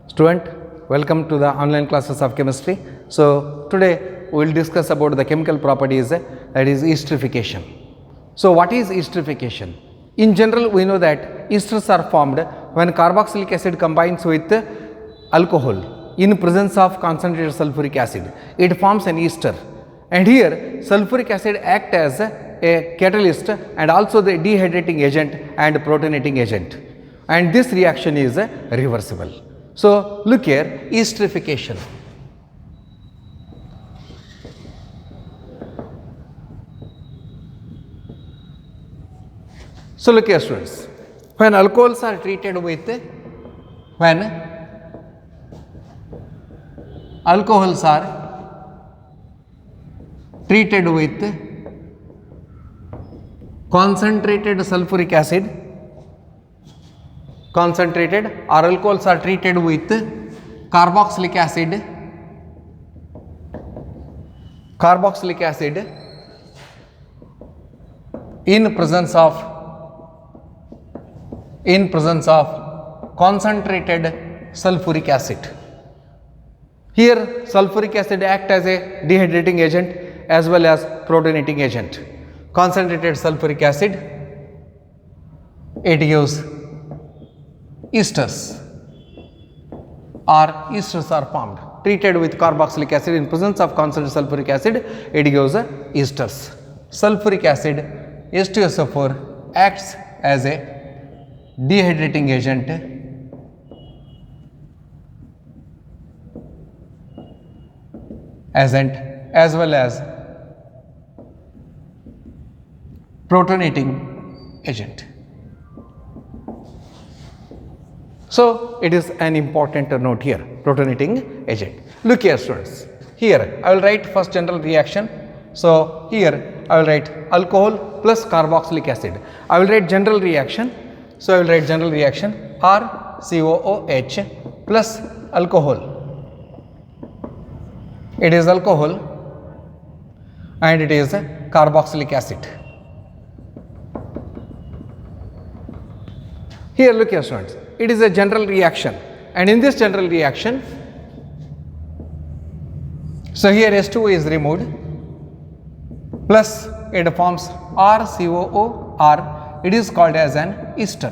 Student, welcome to the online classes of chemistry. So, today we will discuss about the chemical properties, that is esterification. So, what is esterification? In general, we know that esters are formed when carboxylic acid combines with alcohol in presence of concentrated sulfuric acid. It forms an ester, and here sulfuric acid acts as a catalyst and also the dehydrating agent and protonating agent, and this reaction is reversible. So, look here, esterification. So, look here students, when alcohols are treated with, when alcohols are treated with concentrated sulfuric acid, concentrated, or alcohols are treated with carboxylic acid, in presence of concentrated sulfuric acid. Here sulfuric acid acts as a dehydrating agent as well as protonating agent. Concentrated sulfuric acid, it gives esters, or esters are formed. Treated with carboxylic acid in presence of concentrated sulfuric acid, it gives esters. Sulfuric acid, H2SO4, acts as a dehydrating agent as well as protonating agent. So, it is an important note here, protonating agent. Look here students, here I will write first general reaction. So, here I will write alcohol plus carboxylic acid. I will write general reaction. So, I will write general reaction RCOOH plus alcohol. It is alcohol and it is carboxylic acid. Here look here students, it is a general reaction, and in this general reaction, so here H2O is removed plus it forms RCOOR, it is called as an ester.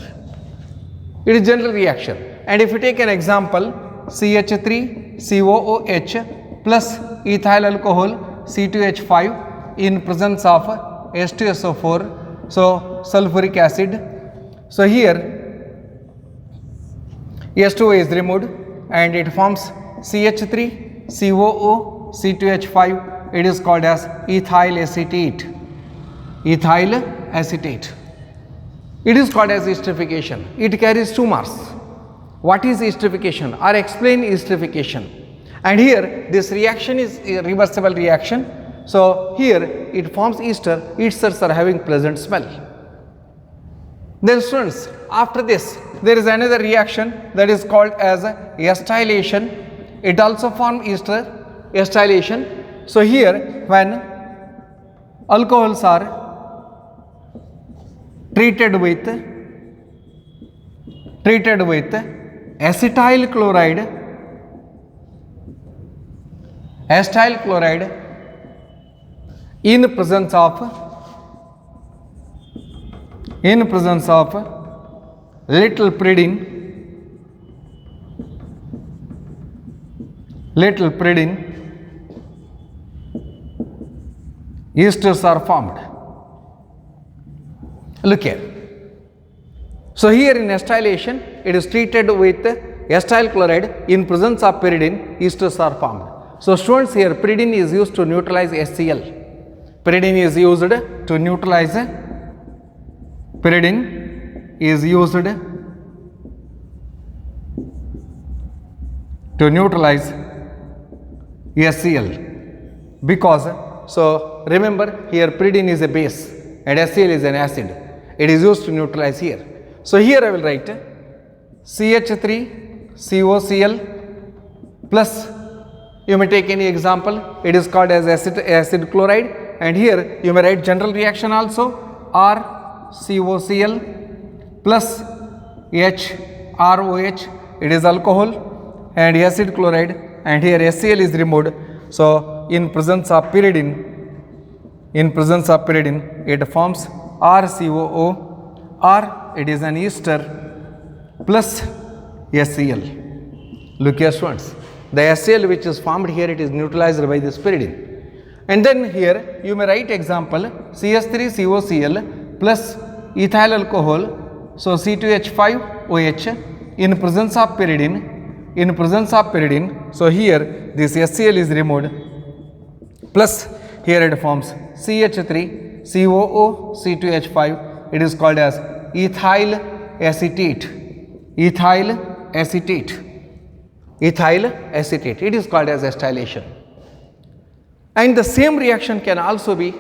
It is general reaction, and if you take an example CH3COOH plus ethyl alcohol C2H5 in presence of H2SO4, so sulfuric acid. So here H2O is removed and it forms CH3COO C2H5, it is called as ethyl acetate. It is called as esterification. It carries 2 marks. What is esterification, or explain esterification? And here this reaction is a reversible reaction. So here it forms ester. Esters are having pleasant smell. Then students, after this there is another reaction that is called as acetylation. It also forms ester, acetylation. So here when alcohols are treated with acetyl chloride in presence of little pyridine, esters are formed. Look here. So here in acetylation, it is treated with acetyl chloride in presence of pyridine, esters are formed. So students, here pyridine is used to neutralize HCl. Pyridine is used to neutralize HCl, because, so remember here pyridine is a base and HCl is an acid. It is used to neutralize here. So here I will write CH3COCl plus, you may take any example, it is called as acid chloride, and here you may write general reaction also RCOCl plus HROH, it is alcohol, and acid chloride, and here HCl is removed. So in presence of pyridine, it forms RCOO, or it is an ester plus HCl. Look here students, the HCl which is formed here, it is neutralized by this pyridine. And then here you may write example CH3COCl plus ethyl alcohol, so C2H5OH in presence of pyridine, so here this HCl is removed, plus here it forms CH3COO C2H5, it is called as ethyl acetate, it is called as acetylation. And the same reaction can also be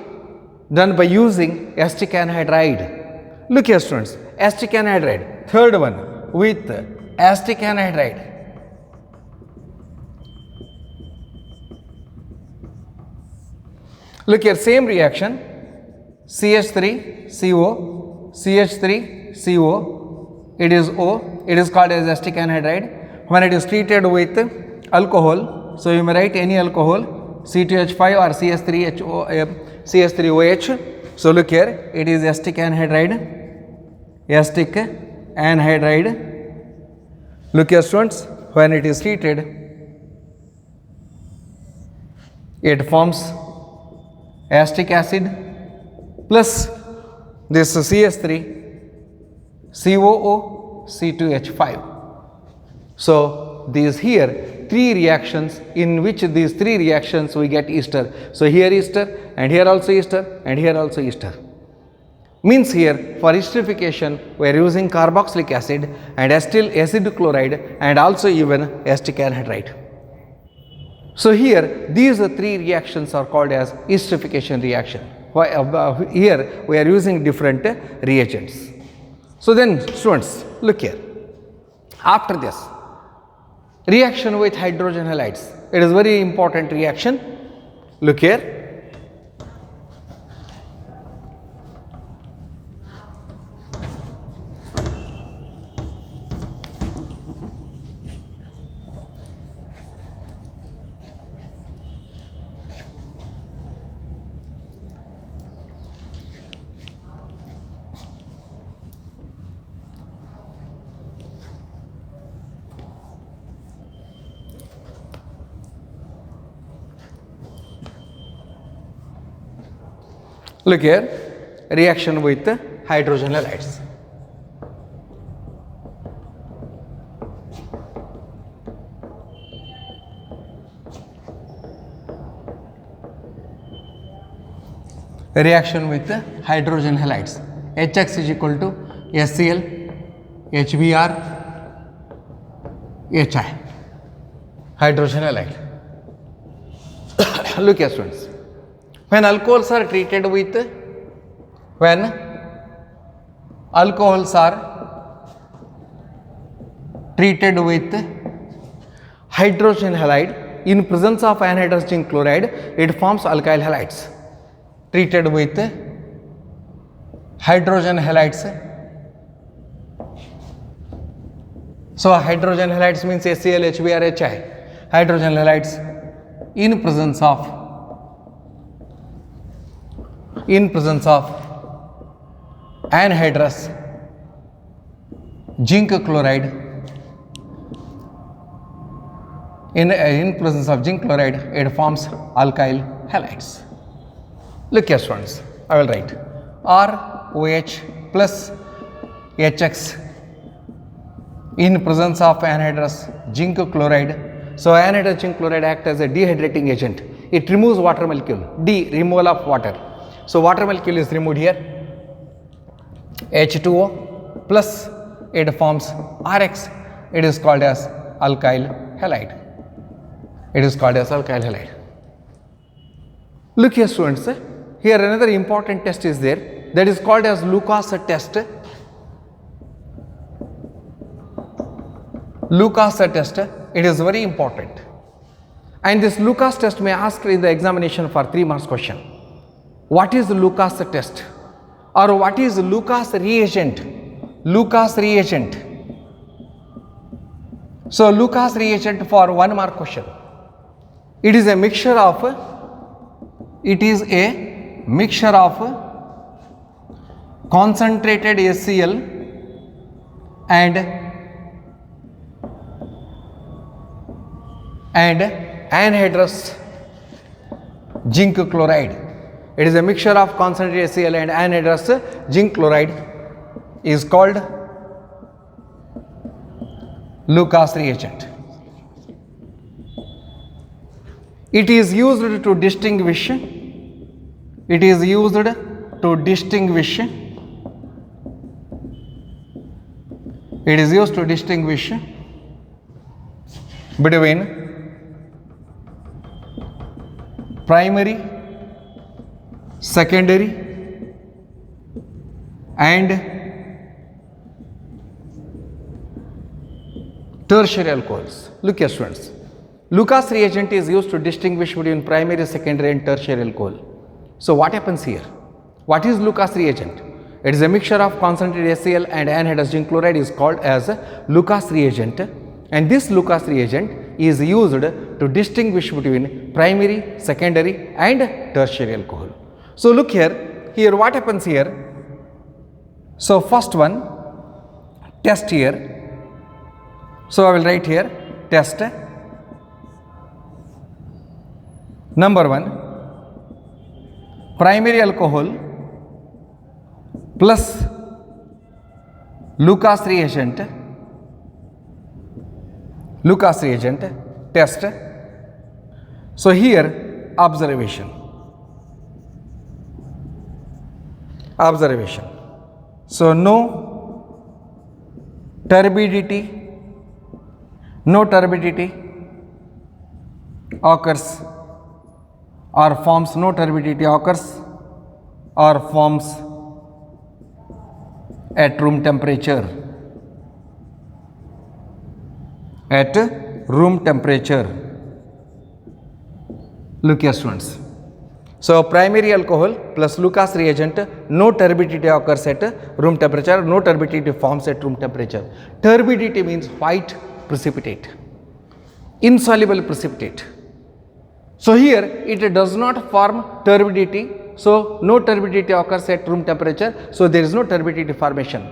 done by using acetic anhydride. Look here students, acetic anhydride, third one with acetic anhydride. Look here, same reaction, CH3CO, it is O, it is called as acetic anhydride. When it is treated with alcohol, so you may write any alcohol, C2H5 or CH3OH. So look here, it is acetic anhydride. Look here students, when it is treated, it forms acetic acid plus this CH3COO C2H5. So these here three reactions, in which these three reactions we get ester. So here ester, and here also ester, and here also ester. Means here for esterification we are using carboxylic acid and acid chloride and also even acetic anhydride. So here these three reactions are called as esterification reaction. Here we are using different reagents. So then students, look here, after this reaction with hydrogen halides, it is very important reaction. Look here, look here, reaction with hydrogen halides. Reaction with hydrogen halides. HX is equal to HCl, HBr, HI, hydrogen halide. Look here students, when alcohols are treated with hydrogen halide in presence of anhydrous zinc chloride, it forms alkyl halides. Treated with hydrogen halides, so hydrogen halides means HCl, HBr, HI. Hydrogen halides in presence of anhydrous zinc chloride, in presence of zinc chloride, it forms alkyl halides. Look here students, I will write ROH plus HX in presence of anhydrous zinc chloride. So anhydrous zinc chloride acts as a dehydrating agent. It removes water molecule, removal of water. So water molecule is removed here, H2O plus it forms RX, it is called as alkyl halide. Look here students, here another important test is there, that is called as Lucas test. Lucas test, it is very important, and this Lucas test may ask in the examination for 3 marks question. What is the Lucas test, or what is Lucas reagent? So Lucas reagent for 1 mark question. It is a mixture of concentrated HCl and anhydrous zinc chloride. It is a mixture of concentrated HCl and anhydrous zinc chloride is called Lucas reagent. It is used to distinguish between primary, secondary and tertiary alcohols. Look here students, Lucas reagent is used to distinguish between primary, secondary and tertiary alcohol. So what happens here? What is Lucas reagent? It is a mixture of concentrated HCl and anhydrous zinc chloride is called as Lucas reagent, and this Lucas reagent is used to distinguish between primary, secondary and tertiary alcohol. So look here what happens here? So first one, test here. So I will write here test. Number 1, primary alcohol plus Lucas reagent test. So here observation. So no turbidity occurs or forms at room temperature. Look here students. So primary alcohol plus Lucas reagent, no turbidity occurs at room temperature, no turbidity forms at room temperature. Turbidity means white precipitate, insoluble precipitate. So here it does not form turbidity, so no turbidity occurs at room temperature, so there is no turbidity formation.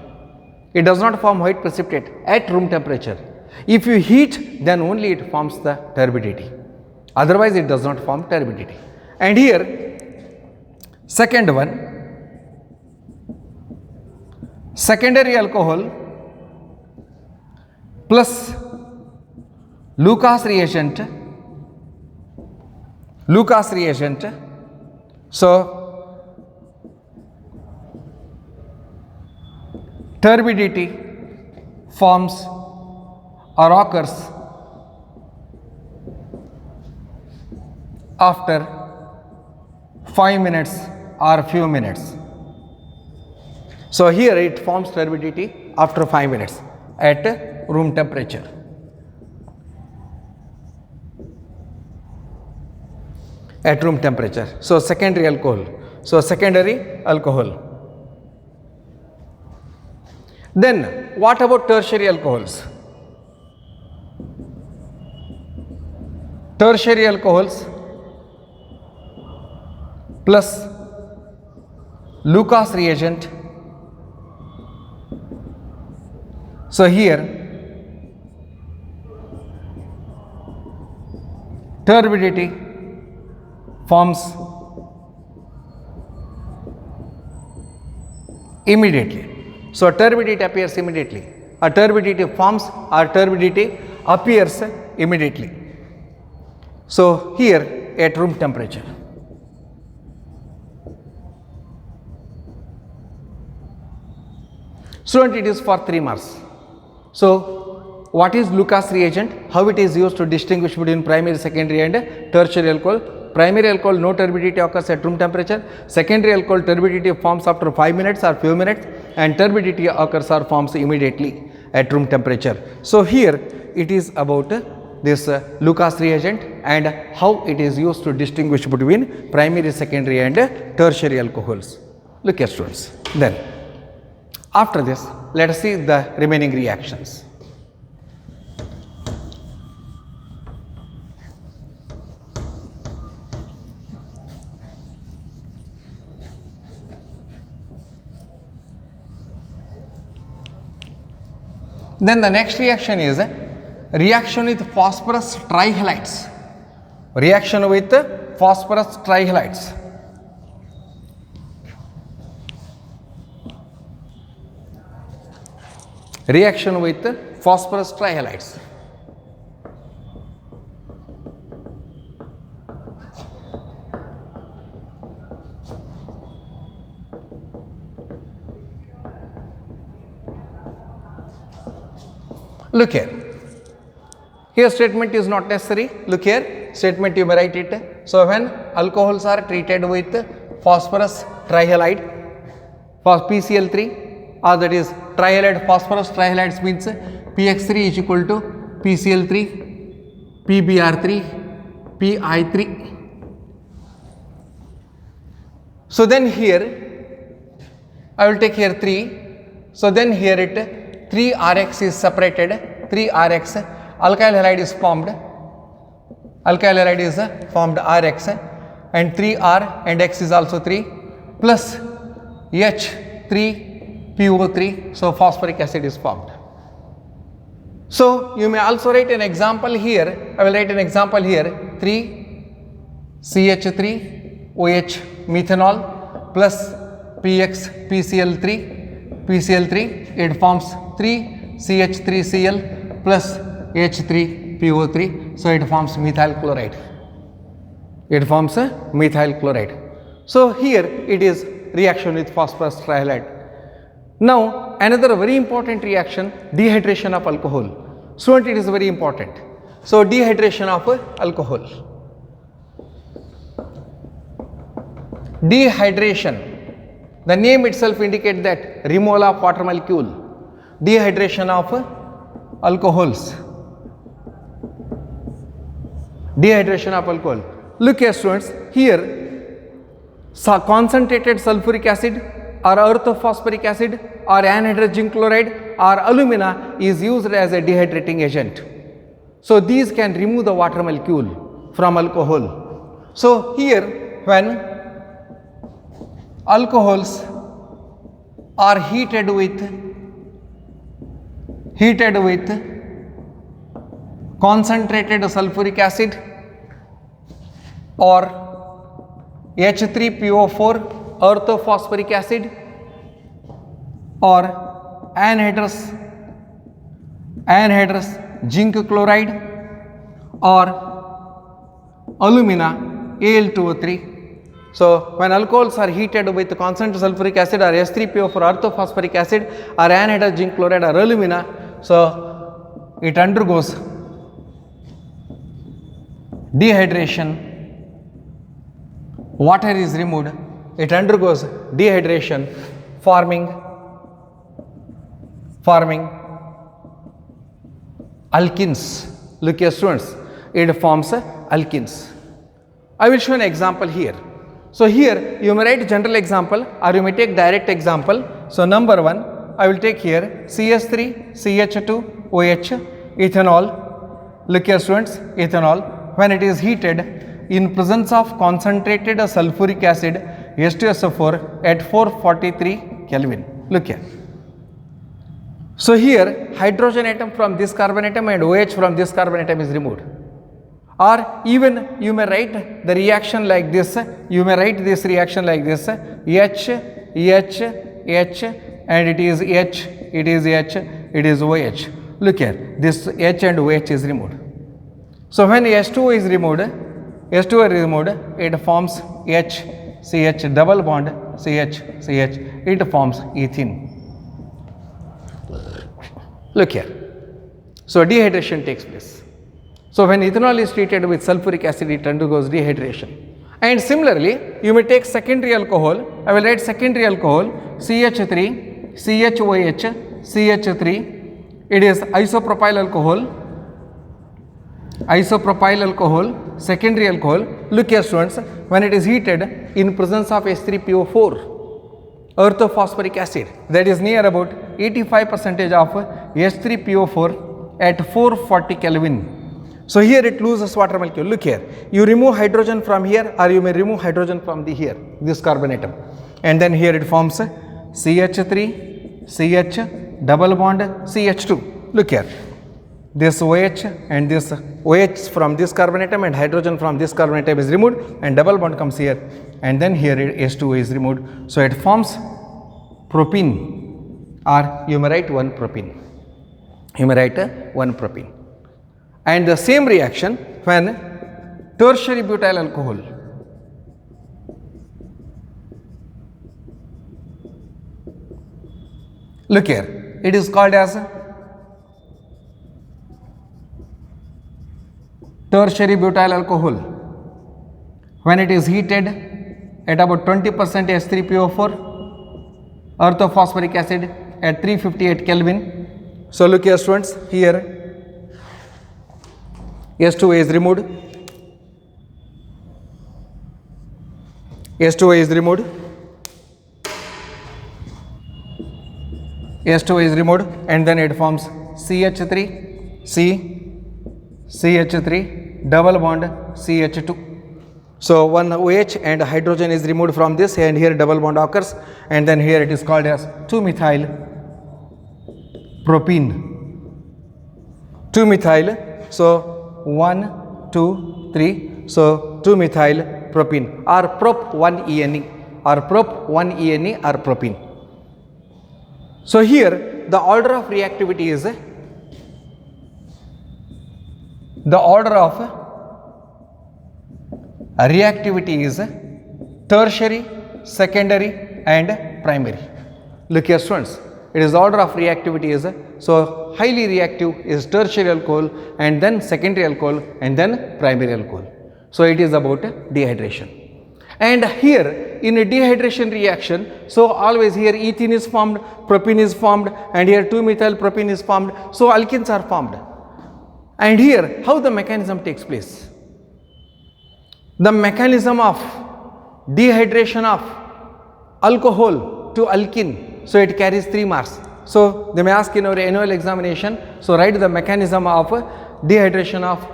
It does not form white precipitate at room temperature. If you heat, then only it forms the turbidity, otherwise it does not form turbidity. And here second one, secondary alcohol plus Lucas reagent. So turbidity forms or occurs after 5 minutes or few minutes. So here it forms turbidity after 5 minutes at room temperature. So secondary alcohol. Then what about tertiary alcohols? Tertiary alcohols plus Lucas reagent. So here turbidity forms immediately. So turbidity appears immediately. A turbidity forms or turbidity appears immediately. So here at room temperature. Student, it is for 3 marks. So what is Lucas reagent? How it is used to distinguish between primary, secondary and tertiary alcohol? Primary alcohol, no turbidity occurs at room temperature. Secondary alcohol, turbidity forms after 5 minutes or few minutes, and turbidity occurs or forms immediately at room temperature. So here it is about this Lucas reagent and how it is used to distinguish between primary, secondary and tertiary alcohols. Look here students. Then after this, let us see the remaining reactions. Then the next reaction is reaction with phosphorus trihalides. Reaction with phosphorus trihalides. Reaction with phosphorus trihalides. Look here. Here statement is not necessary. Look here, statement you may write it. So when alcohols are treated with phosphorus trihalide, for PCl3, or that is trihalide phosphorus trihalides means PX3 is equal to PCl3, PBr3, PI3. So then here I will take here 3. So then here it 3Rx is separated, 3Rx, alkyl halide is formed, alkyl halide is formed Rx, and 3R and X is also 3 plus H3PO3, so phosphoric acid is formed. So you may also write an example here. I will write an example here, 3CH3OH methanol plus PCl3, it forms 3CH3Cl plus H3PO3, so it forms methyl chloride. It forms a methyl chloride. So here it is reaction with phosphorus trihalide. Now another very important reaction, dehydration of alcohol. Student, it is very important. So dehydration of alcohol. Dehydration, the name itself indicates that removal of water molecule. Dehydration of alcohols. Dehydration of alcohol. Look here students, here concentrated sulfuric acid or orthophosphoric acid or anhydrous zinc chloride or alumina is used as a dehydrating agent. So these can remove the water molecule from alcohol. So here when alcohols are heated with concentrated sulfuric acid or H3PO4 orthophosphoric acid or anhydrous zinc chloride or alumina Al2O3. So when alcohols are heated with concentrated sulfuric acid or H3PO4 orthophosphoric acid or anhydrous zinc chloride or alumina, so it undergoes dehydration, water is removed, it undergoes dehydration, forming alkenes. Look here students, it forms alkenes. I will show an example here. So here you may write general example or you may take direct example. So number 1, I will take here CH3, CH2, OH, ethanol. Look here students, ethanol, when it is heated in presence of concentrated sulfuric acid H2SO4 at 443 Kelvin. Look here. So here hydrogen atom from this carbon atom and OH from this carbon atom is removed. Or even you may write the reaction like this, you may write this reaction like this, H, and it is H, it is OH. Look here, this H and OH is removed. So when H2O is removed, it forms CH double bond CH, it forms ethene. Look here. So dehydration takes place. So when ethanol is treated with sulfuric acid, it undergoes dehydration. And similarly, you may take secondary alcohol. I will write secondary alcohol CH3, CHOH, CH3. It is isopropyl alcohol, secondary alcohol. Look here students, when it is heated in presence of H3PO4, orthophosphoric acid, that is near about 85% of H3PO4 at 440 Kelvin. So here it loses water molecule. Look here, you remove hydrogen from here or you may remove hydrogen from here, this carbon atom, and then here it forms CH3, CH double bond CH2. look here, this OH and this OH from this carbon atom and hydrogen from this carbon atom is removed and double bond comes here, and then here H2O is removed. So it forms propene, or you may write 1 propene. You may write 1 propene. And the same reaction when tertiary butyl alcohol, look here, it is called as tertiary butyl alcohol. When it is heated at about 20% H3PO4, orthophosphoric acid at 358 Kelvin. So look here students, here H2O is removed, H2O is removed, H2O is removed, and then it forms CH3, CH3, double bond CH2. So one OH and hydrogen is removed from this, and here double bond occurs, and then here it is called as 2-methyl propene. 2-methyl, so 1, 2, 3, so 2-methyl propene, or prop-1-ene, or prop-1-ene, or propene. So here the order of reactivity is tertiary, secondary and primary. Look here students, it is order of reactivity is so highly reactive is tertiary alcohol, and then secondary alcohol, and then primary alcohol. So it is about dehydration. And here in a dehydration reaction, so always here ethene is formed, propene is formed, and here 2-methyl propene is formed, so alkenes are formed. And here how the mechanism takes place? The mechanism of dehydration of alcohol to alkene, so it carries 3 marks. So they may ask in our annual examination, so write the mechanism of dehydration of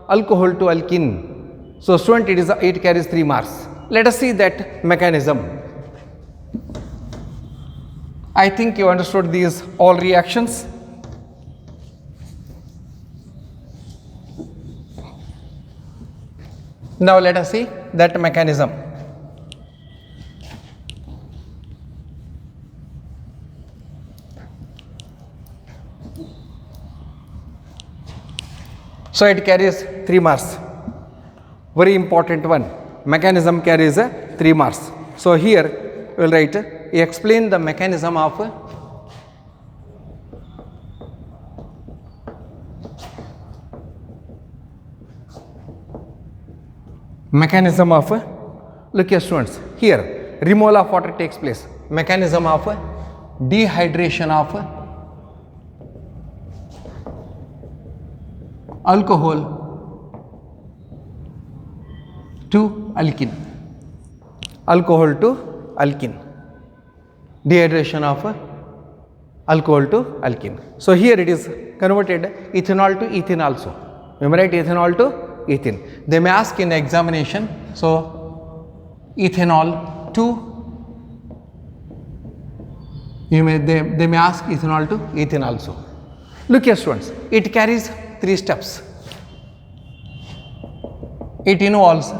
alcohol to alkene. So student, it carries 3 marks. Let us see that mechanism. I think you understood these all reactions. Now let us see that mechanism. So it carries 3 marks. Very important one. Mechanism carries 3 marks. So here we will write, explain the mechanism of look here students, here removal of water takes place. Mechanism of dehydration of alcohol to alkene. Alcohol to alkene. Dehydration of alcohol to alkene. So here it is converted ethanol to ethene also. Remember, write ethanol to ethene. They may ask in examination, so ethanol to, they may ask ethanol to ethene also. Look here students, it carries 3 steps. It involves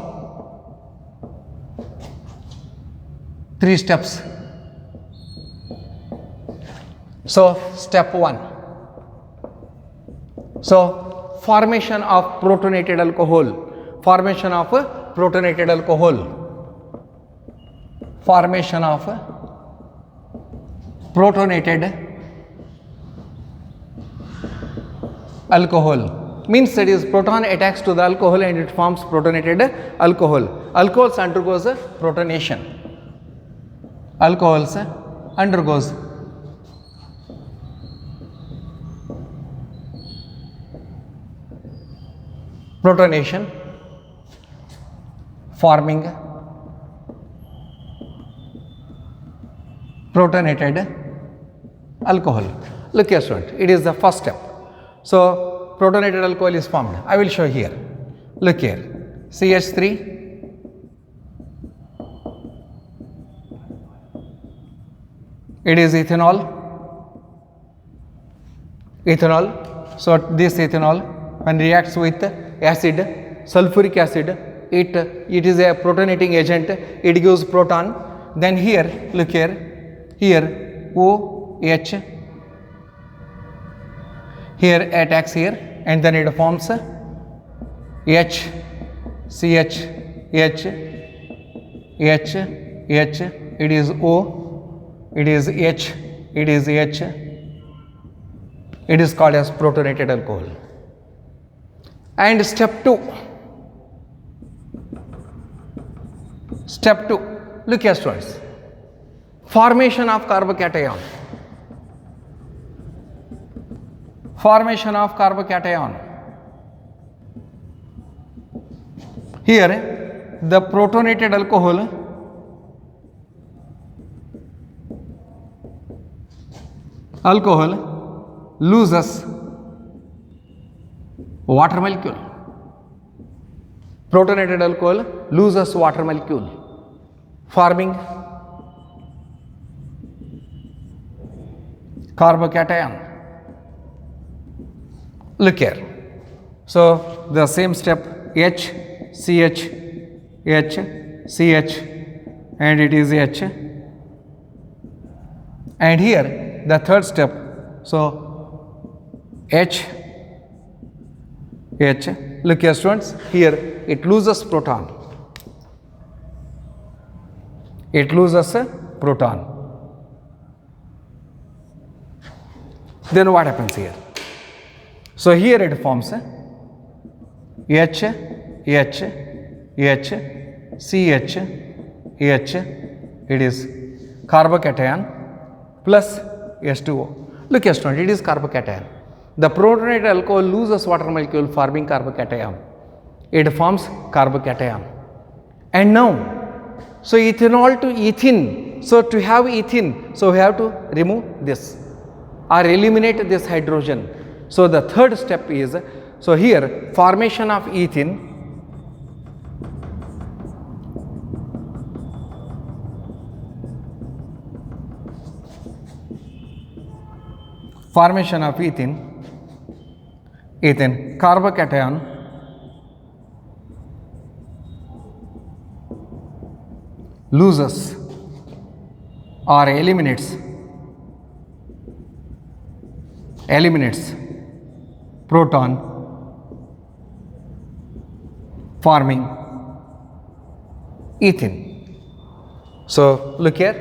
3 steps. So step 1. So formation of protonated alcohol. Formation of protonated alcohol. Formation of protonated alcohol. Means that is proton attacks to the alcohol and it forms protonated alcohol. Alcohols undergoes protonation. Alcohols undergoes protonation, forming protonated alcohol. Look here student, it is the first step. So protonated alcohol is formed. I will show here. Look here, CH3, it is ethanol, ethanol. So this ethanol when reacts with acid, sulfuric acid, it is a protonating agent, it gives proton. Then here, look here OH, here attacks here, and then it forms H, CH, H, H, H, it is O, it is H, it is H, it is called as protonated alcohol. And step 2, look here students, formation of carbocation. Formation of carbocation. Here the protonated alcohol loses water molecule. Protonated alcohol loses water molecule, forming carbocation. Look here. So the same step, H, CH, H, CH, and it is H. And here the third step, so H, H. Look here students, here it loses proton. It loses a proton. Then what happens here? So here it forms H, H, H, CH, H, it is carbocation plus H2O. Look here student, it is carbocation. The protonated alcohol loses water molecule forming carbocation. It forms carbocation. And now, so ethanol to ethene. So to have ethene, so we have to remove this or eliminate this hydrogen. So the third step is, so here formation of ethene, ethane carbocation loses or eliminates proton, forming ethene. So look here,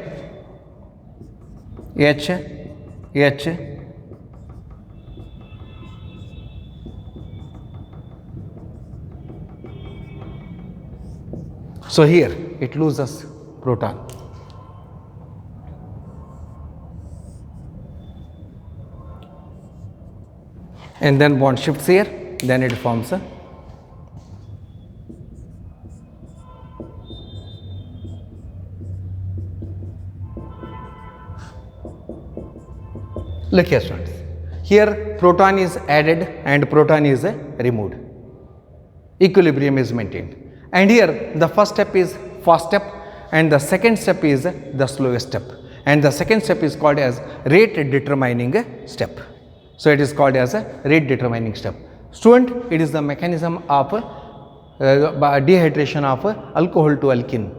H, H, so here it loses proton. And then bond shifts here, then it forms a look here students, here proton is added and proton is removed, equilibrium is maintained, and here the first step is fast step and the second step is the slowest step, and the second step is called as rate determining step. So it is called as a rate determining step. Student, it is the mechanism of dehydration of alcohol to alkene.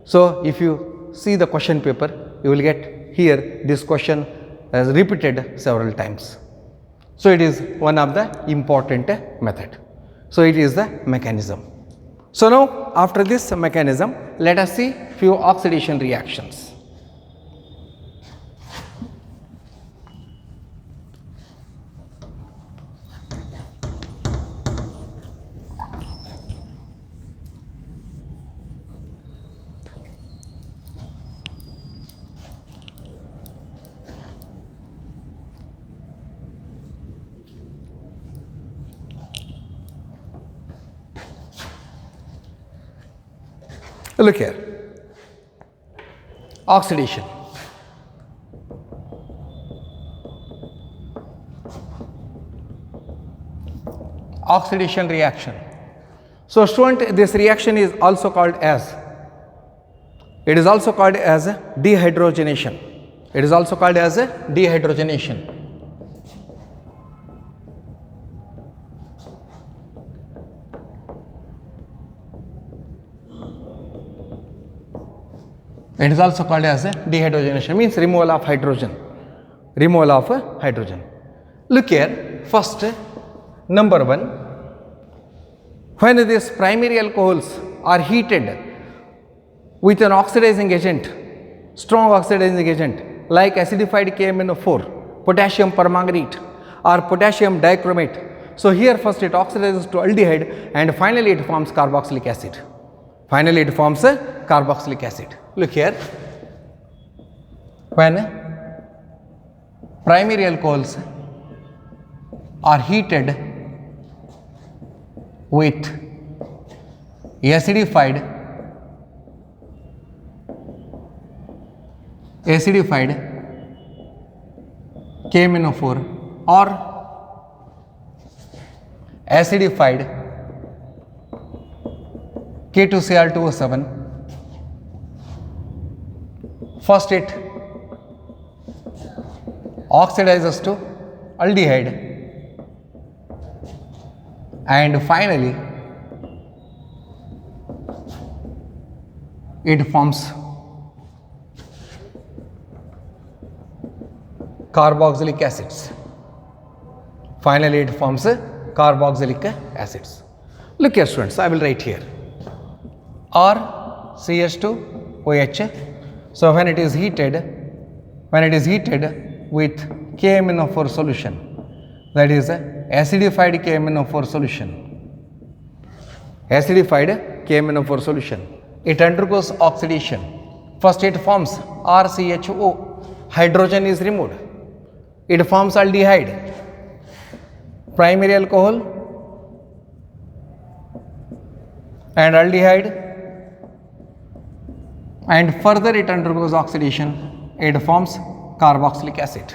So if you see the question paper, you will get here this question as repeated several times. So it is one of the important method. So it is the mechanism. So now after this mechanism, let us see few oxidation reactions. Look here, oxidation. Oxidation reaction. So student, this reaction is also called as, it is also called as dehydrogenation. It is also called as dehydrogenation. It is also called as a dehydrogenation, means removal of hydrogen. Removal of hydrogen. Look here, first, number 1, when these primary alcohols are heated with an oxidizing agent, strong oxidizing agent like acidified KMnO4, potassium permanganate or potassium dichromate. So here first it oxidizes to aldehyde and finally it forms carboxylic acid. Finally it forms carboxylic acid. Look here, when primary alcohols are heated with acidified KMnO4 or acidified K2Cl2O7, first it oxidizes to aldehyde and finally it forms carboxylic acids. Finally it forms carboxylic acids. Look here students, I will write here RCH2OH. So when it is heated with KMnO4 solution, that is acidified KMnO4 solution, it undergoes oxidation. First it forms RCHO, hydrogen is removed, it forms aldehyde, primary alcohol and aldehyde, and further it undergoes oxidation, it forms carboxylic acid.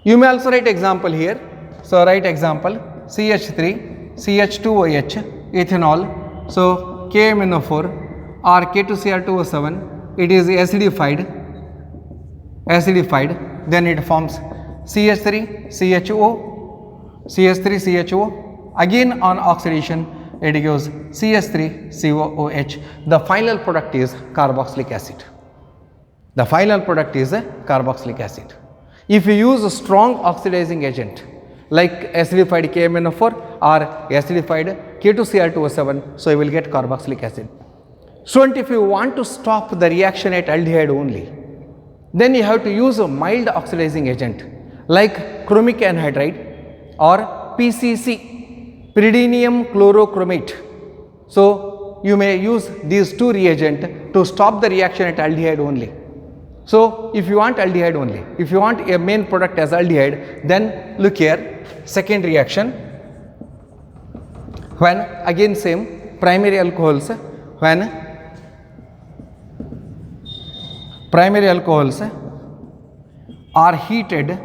You may also write example here. So write example CH3, CH2OH, ethanol. So KMnO4 or K2Cl2O7, it is acidified, then it forms CH3CHO, again on oxidation it gives CH3COOH. The final product is carboxylic acid. If you use a strong oxidizing agent like acidified KMnO4 or acidified K2Cl2O7, so you will get carboxylic acid. Student, if you want to stop the reaction at aldehyde only, then you have to use a mild oxidizing agent like chromic anhydride or PCC, pyridinium chlorochromate. So you may use these two reagents to stop the reaction at aldehyde only. So if you want aldehyde only, if you want a main product as aldehyde, then look here, second reaction, when again same primary alcohols, when primary alcohols are heated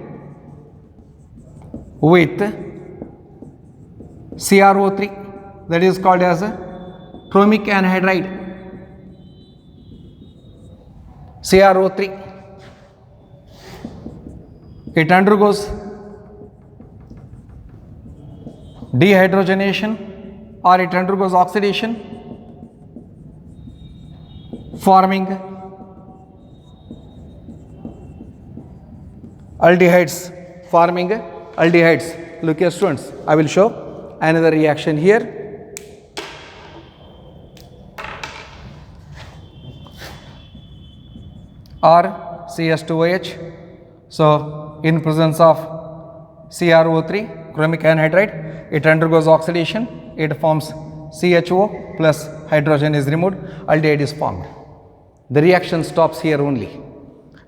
with CrO3, that is called as chromic anhydride, CrO3, it undergoes dehydrogenation or it undergoes oxidation, forming aldehydes, Look here students, I will show another reaction here. Or CH2OH. So in presence of CrO3, chromic anhydride, it undergoes oxidation, it forms CHO plus hydrogen is removed, aldehyde is formed. The reaction stops here only.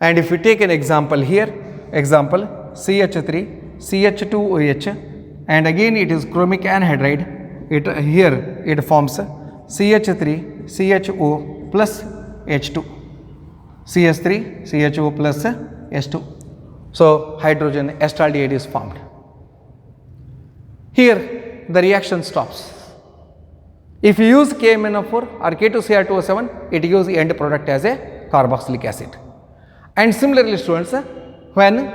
And if we take an example here, example CH3, CH2OH, and again it is chromic anhydride, here it forms CH3, CHO plus H2. CH3, CHO plus H2. So hydrogen acetaldehyde is formed. Here the reaction stops. If you use KMnO4 or K2Cl2O7, it gives the end product as a carboxylic acid. And similarly students, when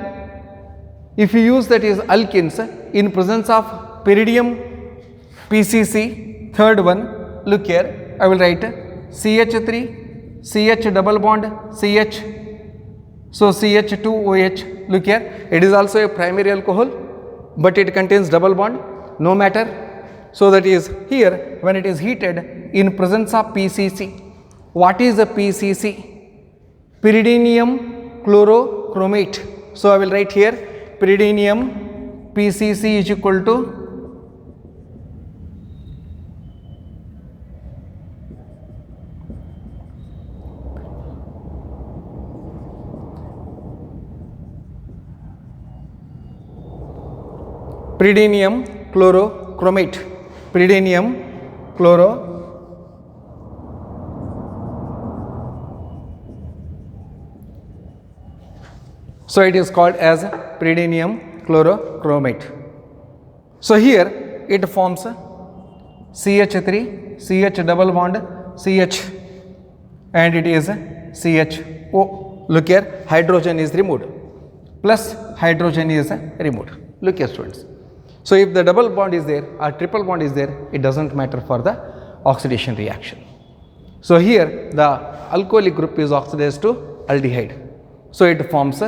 if you use that is alkenes in presence of pyridium PCC, third one, look here, I will write CH3 CH double bond CH. So CH2OH, look here, it is also a primary alcohol, but it contains double bond, no matter. So that is here when it is heated in presence of PCC. What is the PCC? Pyridinium chlorochromate. So I will write here pyridinium PCC is equal to pyridinium chlorochromate. Pyridinium chloro. So it is called as pyridinium chlorochromate. So here it forms CH3, CH double bond, CH, and it is CHO. Look here, hydrogen is removed, plus hydrogen is removed. Look here, students. So if the double bond is there or triple bond is there, it doesn't matter for the oxidation reaction. So here the alcoholic group is oxidized to aldehyde. So it forms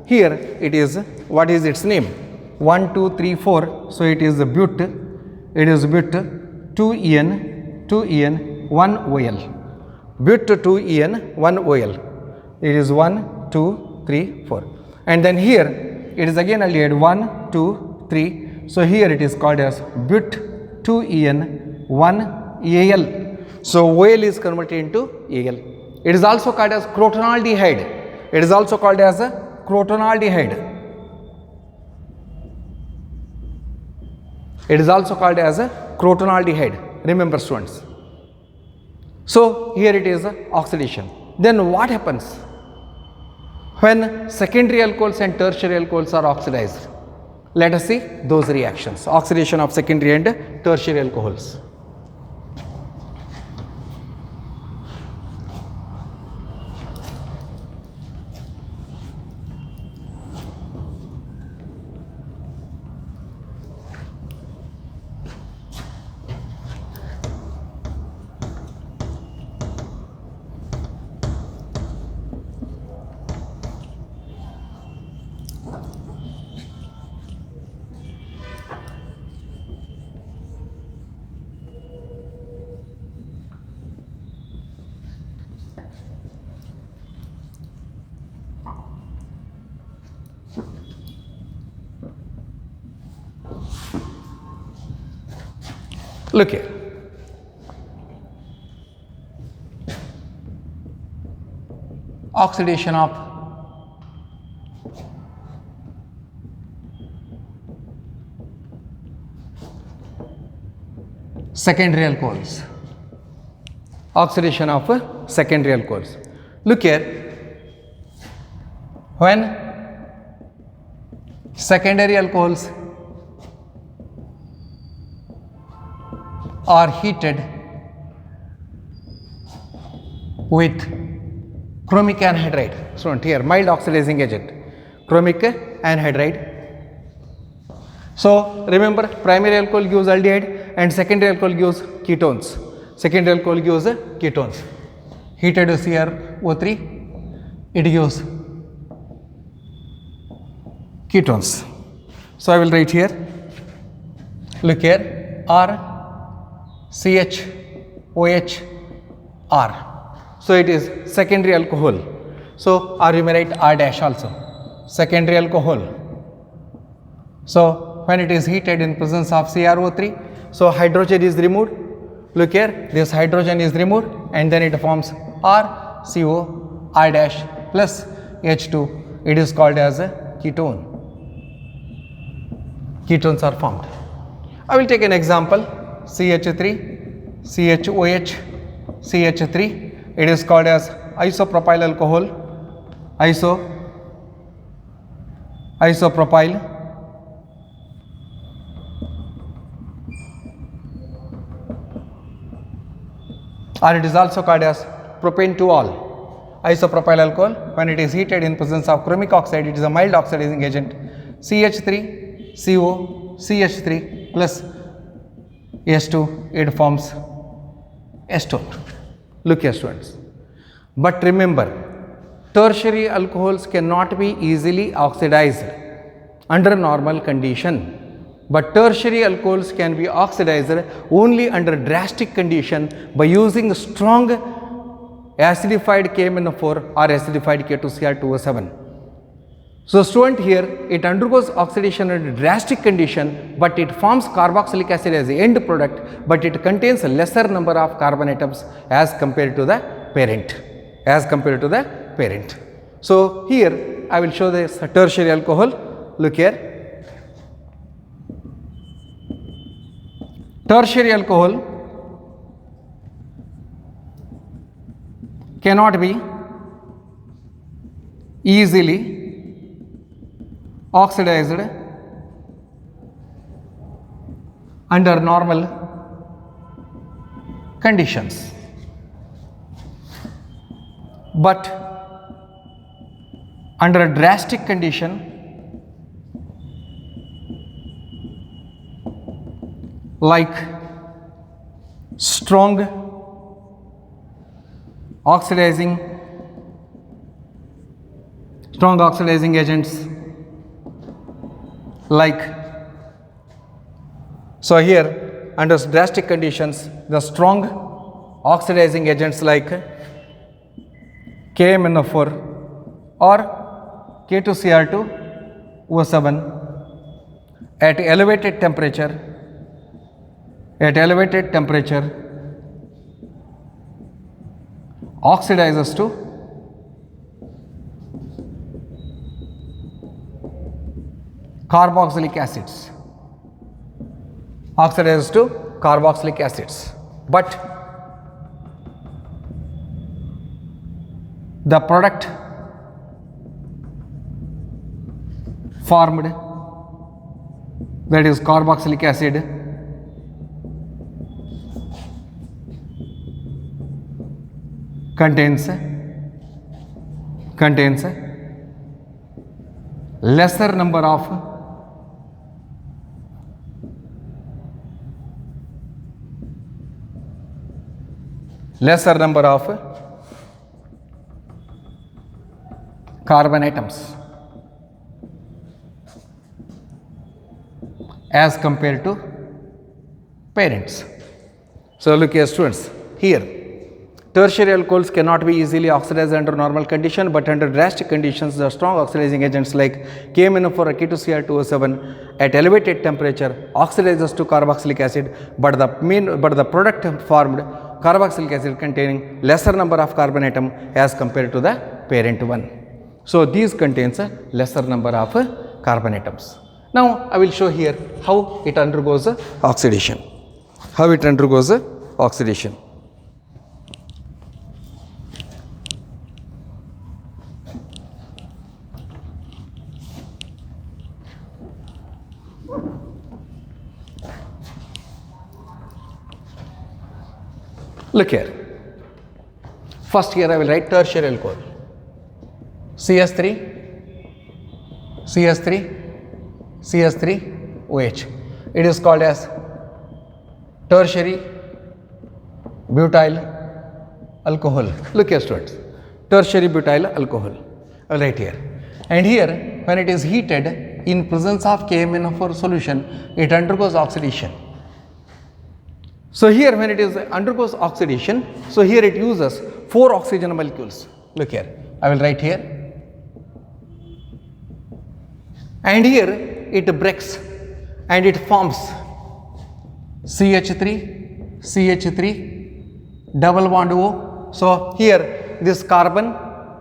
here it is, what is its name? 1, 2, 3, 4. So it is but. It is but 2En 1 OL. But 2En 1 OL. It is 1, 2, 3, 4. And then here it is again aldehyde 1, 2, 3. So here it is called as but 2En 1 Al. So OL is converted into Al. It is also called as crotonaldehyde. It is also called as a crotonaldehyde. It is also called as a crotonaldehyde. Remember, students. So here it is oxidation. Then what happens when secondary alcohols and tertiary alcohols are oxidized? Let us see those reactions. Oxidation of secondary and tertiary alcohols. Look here. Oxidation of secondary alcohols. Oxidation of secondary alcohols. Look here. When secondary alcohols are heated with chromic anhydride. So here mild oxidizing agent, chromic anhydride. So remember, primary alcohol gives aldehyde and secondary alcohol gives ketones. Secondary alcohol gives ketones. Heated CrO3, it gives ketones. So I will write here. Look here, R CH OH R. So it is secondary alcohol. So or you may write R dash also. Secondary alcohol. So when it is heated in presence of CrO3, so hydrogen is removed. Look here, this hydrogen is removed and then it forms RCO R dash plus H2. It is called as a ketone. Ketones are formed. I will take an example. CH3, CHOH, CH3. It is called as isopropyl alcohol. Isopropyl. Or it is also called as propane to all. Isopropyl alcohol, when it is heated in presence of chromic oxide, it is a mild oxidizing agent. CH3, CO, CH3 plus H2, it forms acetone. Look here, students. But remember, tertiary alcohols cannot be easily oxidized under normal condition, but tertiary alcohols can be oxidized only under drastic condition by using strong acidified KMnO4 or acidified K2Cr2O7. So student, here it undergoes oxidation under drastic condition, but it forms carboxylic acid as the end product, but it contains a lesser number of carbon atoms as compared to the parent. So here I will show this tertiary alcohol. Look here, tertiary alcohol cannot be easily oxidized under normal conditions, but under a drastic condition like strong oxidizing agents like, so here under drastic conditions the strong oxidizing agents like KMnO4 or K2Cr2O7 at elevated temperature oxidizes to carboxylic acids, but the product formed, that is carboxylic acid, contains lesser number of carbon atoms as compared to parents. So look here students, here tertiary alcohols cannot be easily oxidized under normal condition, but under drastic conditions the strong oxidizing agents like KMnO4 or K2Cr2O7 at elevated temperature oxidizes to carboxylic acid, but the product formed carboxylic acid containing lesser number of carbon atom as compared to the parent one. So these contains a lesser number of carbon atoms. Now I will show here how it undergoes oxidation. Look here. First here I will write tertiary alcohol. CH3OH. It is called as tertiary butyl alcohol. Look here students, tertiary butyl alcohol, right here. And here when it is heated in presence of KMnO4 solution, it undergoes oxidation. So here when it is undergoes oxidation, so here it uses 4 oxygen molecules. Look here, I will write here. And here it breaks and it forms CH3 double bond O. So here this carbon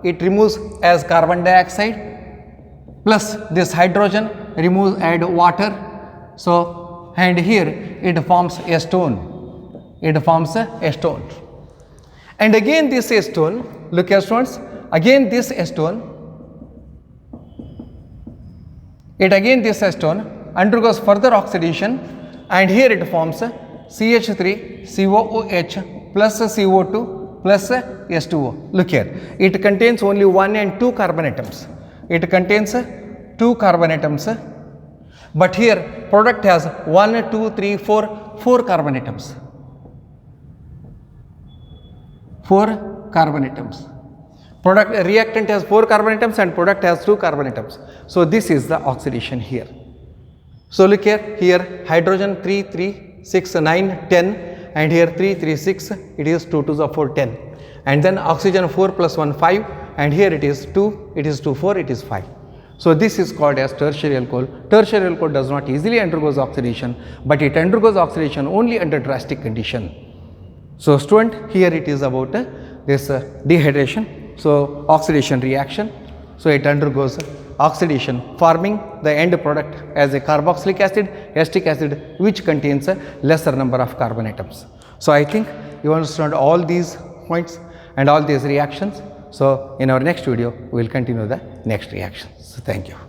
it removes as carbon dioxide, plus this hydrogen removes add water. So and here it forms a stone. And again this acetone, look here students, again this acetone undergoes further oxidation, and here it forms CH3COOH plus CO2 plus H2O. Look here, it contains only 1 and 2 carbon atoms. But here product has 1, 2, 3, 4 carbon atoms. Product reactant has 4 carbon atoms and product has 2 carbon atoms. So this is the oxidation here. So look here hydrogen 3, 3, 6, 9, 10 and here 3, 3, 6, it is 2 to the 4, 10. And then oxygen 4 plus 1, 5 and here it is 2, it is 2, 4, it is 5. So this is called as tertiary alcohol. Tertiary alcohol does not easily undergoes oxidation, but it undergoes oxidation only under drastic condition. So student, here it is about this dehydration. So oxidation reaction. So it undergoes oxidation forming the end product as a carboxylic acid, acetic acid which contains a lesser number of carbon atoms. So I think you understand all these points and all these reactions. So in our next video we will continue the next reactions. So thank you.